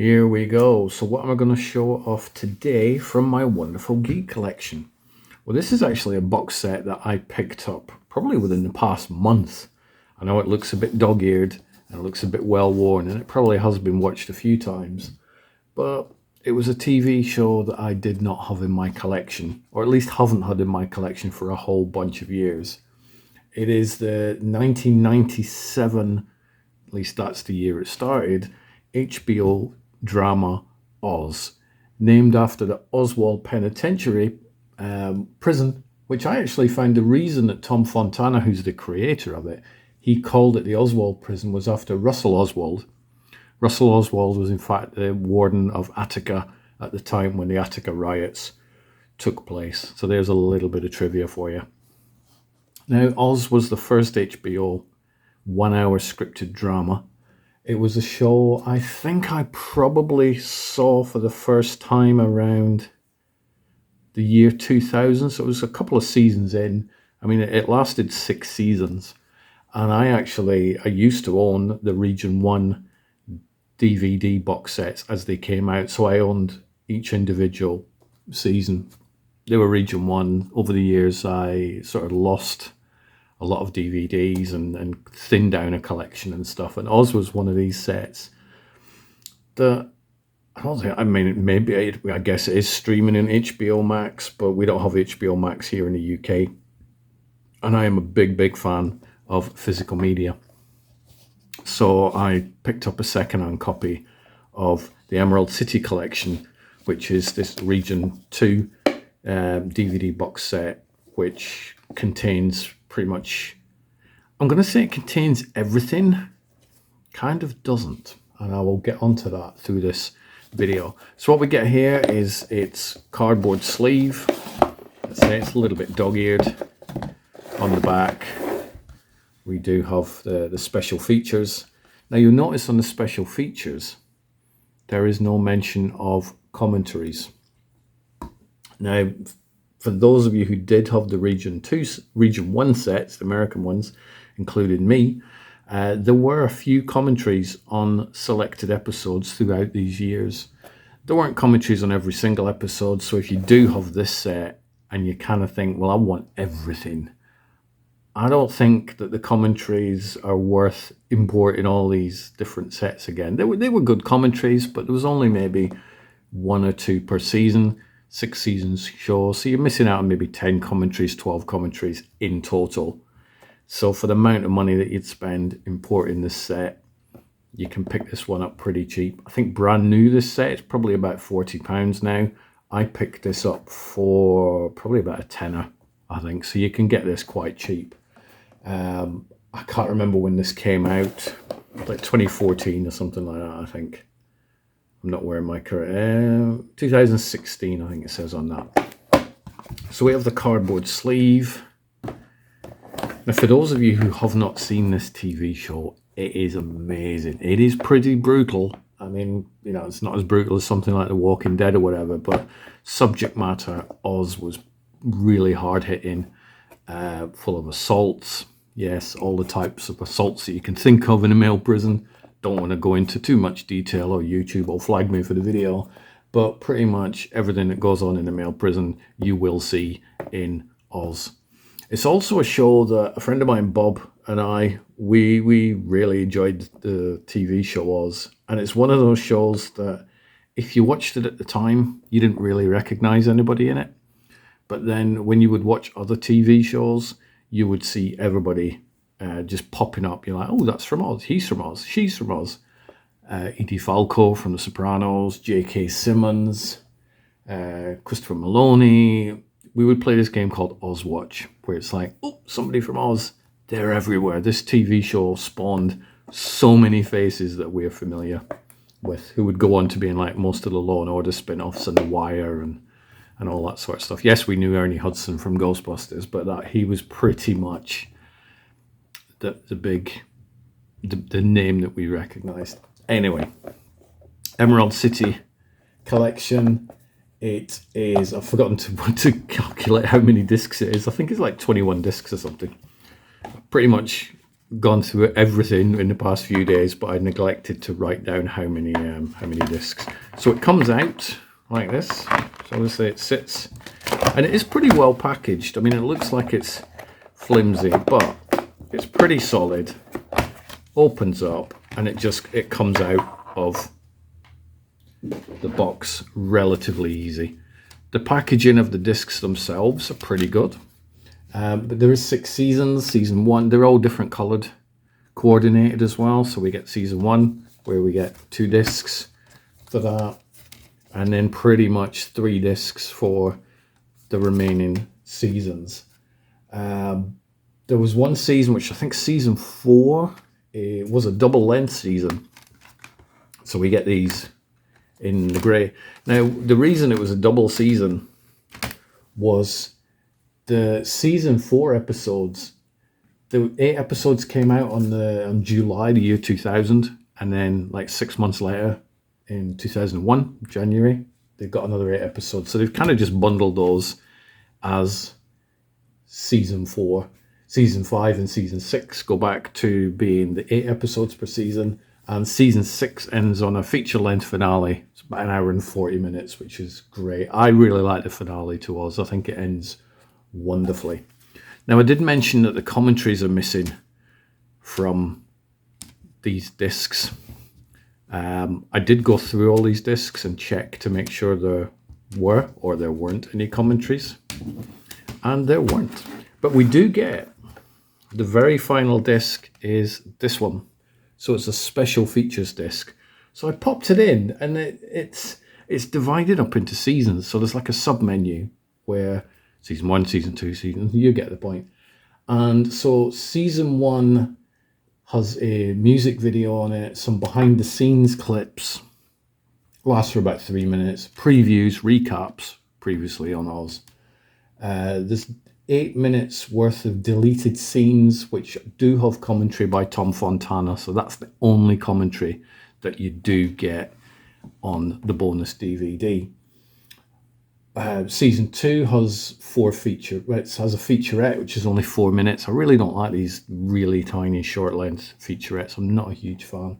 Here we go. So what am I going to show off today from my wonderful geek collection? Well, this is actually a box set that I picked up probably within the past month. I know it looks a bit dog-eared and it looks a bit well-worn, and it probably has been watched a few times, but it was a TV show that I did not have in my collection, or at least haven't had in my collection for a whole bunch of years. It is the 1997, at least that's the year it started, HBO drama Oz, named after the Oswald Penitentiary prison, which I actually found the reason that Tom Fontana, who's the creator of it, he called it the Oswald prison was after Russell Oswald. Russell Oswald was in fact the warden of Attica at the time when the Attica riots took place. So there's a little bit of trivia for you. Now, Oz was the first HBO 1 hour scripted drama. It was a show I think I probably saw for the first time around the year 2000. So it was a couple of seasons in. I mean, it lasted 6 seasons. And I used to own the Region 1 DVD box sets as they came out. So I owned each individual season. They were Region 1. Over the years, I sort of lost a lot of DVDs and thinned down a collection and stuff. And Oz was one of these sets that, I guess it is streaming in HBO Max, but we don't have HBO Max here in the UK. And I am a big fan of physical media. So I picked up a second-hand copy of the Emerald City collection, which is this Region 2 DVD box set, which contains pretty much, I'm going to say it contains everything, kind of doesn't. And I will get onto that through this video. So what we get here is its cardboard sleeve. Let's say it's a little bit dog-eared. On the back, we do have the special features. Now you'll notice on the special features, there is no mention of commentaries. Now, for those of you who did have the Region 1 sets, the American ones, including me, there were a few commentaries on selected episodes throughout these years. There weren't commentaries on every single episode, so if you do have this set and you kind of think, well, I want everything, I don't think that the commentaries are worth importing all these different sets again. They were good commentaries, but there was only maybe 1 or 2 per season, 6 seasons show. So you're missing out on maybe 10 commentaries, 12 commentaries in total. So for the amount of money that you'd spend importing this set, you can pick this one up pretty cheap. I think brand new this set is probably about £40 now. I picked this up for probably about a tenner, I think. So you can get this quite cheap. I can't remember when this came out, like 2014 or something like that, I think. I'm not wearing my current, 2016, I think it says on that. So we have the cardboard sleeve. Now, for those of you who have not seen this TV show, it is amazing. It is pretty brutal. I mean, you know, it's not as brutal as something like The Walking Dead or whatever, but subject matter, Oz was really hard-hitting, full of assaults. Yes, all the types of assaults that you can think of in a male prison. Don't want to go into too much detail or YouTube will flag me for the video, but pretty much everything that goes on in a male prison you will see in Oz. It's also a show that a friend of mine, Bob, and we really enjoyed the TV show Oz. And it's one of those shows that if you watched it at the time, you didn't really recognize anybody in it. But then when you would watch other TV shows, you would see everybody just popping up. You're like, oh, that's from Oz. He's from Oz. She's from Oz. Edie Falco from The Sopranos, J.K. Simmons, Christopher Maloney. We would play this game called Oz Watch, where it's like, oh, somebody from Oz. They're everywhere. This TV show spawned so many faces that we're familiar with, who would go on to be in like most of the Law and Order spin-offs and The Wire and all that sort of stuff. Yes, we knew Ernie Hudson from Ghostbusters, but he was pretty much the name that we recognized. Anyway, Emerald City collection. It is, I've forgotten to calculate how many discs it is. I think it's like 21 discs or something. Pretty much gone through everything in the past few days, but I neglected to write down how many discs. So it comes out like this. So obviously it sits, and it is pretty well packaged. I mean, it looks like it's flimsy, but it's pretty solid. Opens up, and it comes out of the box relatively easy. The packaging of the discs themselves are pretty good. But there is 6 seasons. Season 1, they're all different coloured, coordinated as well. So we get season 1, where we get 2 discs for that, and then pretty much 3 discs for the remaining seasons. There was one season, which I think season 4, it was a double length season. So we get these in the grey. Now, the reason it was a double season was the season 4 episodes. The 8 episodes came out on July the year 2000, and then like 6 months later, in 2001, January, they got another 8 episodes. So they've kind of just bundled those as season 4. Season 5 and season 6 go back to being the 8 episodes per season, and season 6 ends on a feature-length finale. It's about 1 hour and 40 minutes, which is great. I really like the finale to us. I think it ends wonderfully. Now, I did mention that the commentaries are missing from these discs. I did go through all these discs and check to make sure there were or there weren't any commentaries, and there weren't. But we do get the very final disc is this one. So it's a special features disc. So I popped it in, and it's divided up into seasons. So there's like a sub menu where season 1, season 2, you get the point. And so season 1 has a music video on it, some behind the scenes clips, lasts for about 3 minutes, previews, recaps previously on Oz. There's 8 minutes worth of deleted scenes, which do have commentary by Tom Fontana. So that's the only commentary that you do get on the bonus DVD. Season 2 has it has a featurette, which is only 4 minutes. I really don't like these really tiny short length featurettes. I'm not a huge fan.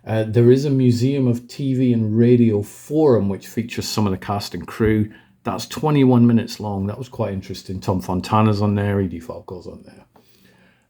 There is a Museum of TV and Radio forum, which features some of the cast and crew. That's 21 minutes long. That was quite interesting. Tom Fontana's on there. Edie Falco's on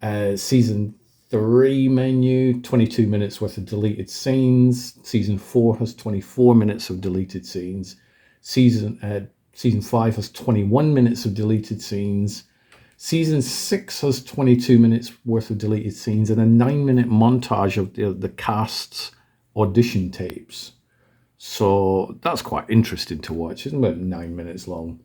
there. Season 3 menu, 22 minutes worth of deleted scenes. Season 4 has 24 minutes of deleted scenes. Season 5 has 21 minutes of deleted scenes. Season 6 has 22 minutes worth of deleted scenes and a 9-minute montage of the cast's audition tapes. So that's quite interesting to watch. It's about 9 minutes long.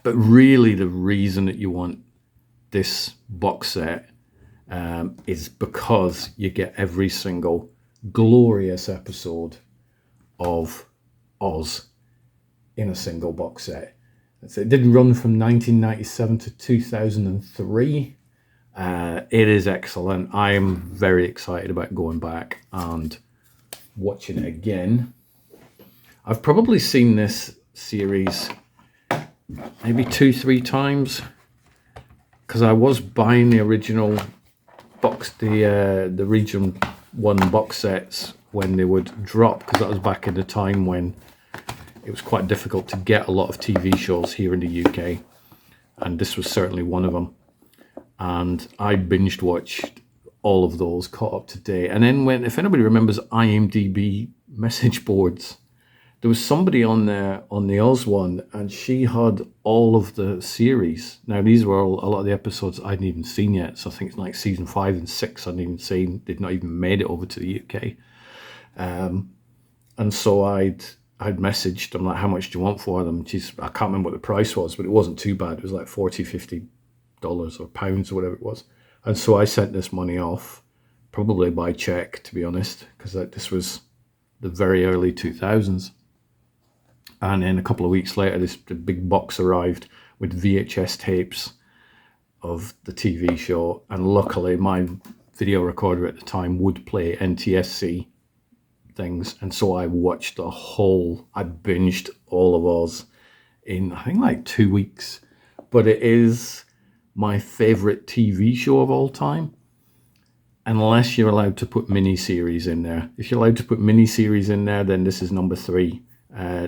But really the reason that you want this box set is because you get every single glorious episode of Oz in a single box set. So it did run from 1997 to 2003. It is excellent. I am very excited about going back and watching it again. I've probably seen this series maybe 2-3 times, because I was buying the original box, the Region 1 box sets when they would drop, because that was back in the time when it was quite difficult to get a lot of TV shows here in the UK, and this was certainly one of them. And I binged watched all of those, caught up to date. And then if anybody remembers IMDb message boards, there was somebody on there on the Oz one, and she had all of the series. Now, these were a lot of the episodes I hadn't even seen yet. So I think it's like season 5 and 6 I hadn't even seen. They'd not even made it over to the UK. And so I'd messaged, I'm like, how much do you want for them? I can't remember what the price was, but it wasn't too bad. It was like $40, $50 or pounds or whatever it was. And so I sent this money off, probably by check, to be honest, because this was the very early 2000s. And then a couple of weeks later, the big box arrived with VHS tapes of the TV show. And luckily, my video recorder at the time would play NTSC things. And so I watched I binged all of Oz in, I think, like 2 weeks. But it is my favorite TV show of all time. unless you're allowed to put mini-series in there. If you're allowed to put mini-series in there, then this is number 3.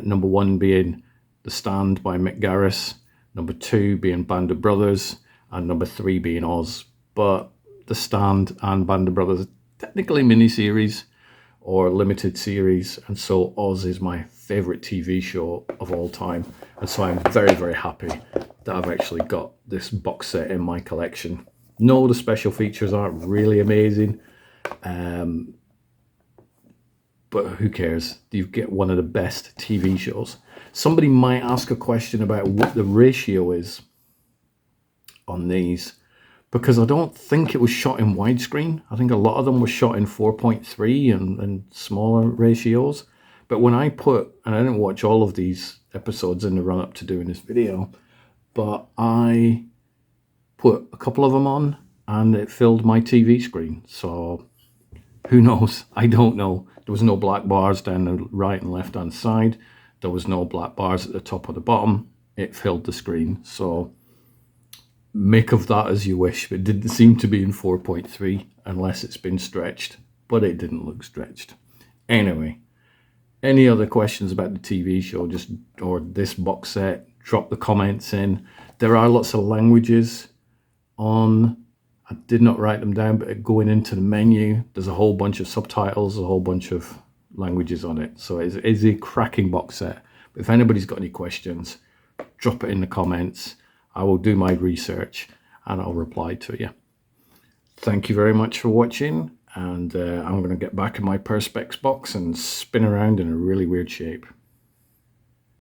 Number 1 being The Stand by Mick Garris, number 2 being Band of Brothers, and number 3 being Oz. But The Stand and Band of Brothers are technically mini-series or limited series, and so Oz is my favorite TV show of all time, and so I'm very, very happy that I've actually got this box set in my collection. No, the special features aren't really amazing, but who cares? You get one of the best TV shows. Somebody might ask a question about what the ratio is on these, because I don't think it was shot in widescreen. I think a lot of them were shot in 4.3 and smaller ratios. But when I put, and I didn't watch all of these episodes in the run-up to doing this video, but I put a couple of them on and it filled my TV screen. So who knows? I don't know. There was no black bars down the right and left hand side. There was no black bars at the top or the bottom. It filled the screen. So make of that as you wish. It didn't seem to be in 4.3 unless it's been stretched, but it didn't look stretched. Anyway, any other questions about the TV show or this box set, drop the comments in. There are lots of languages on. I did not write them down, but going into the menu, there's a whole bunch of subtitles, a whole bunch of languages on it. So it's a cracking box set. But if anybody's got any questions, drop it in the comments. I will do my research and I'll reply to you. Thank you very much for watching, and I'm going to get back in my Perspex box and spin around in a really weird shape.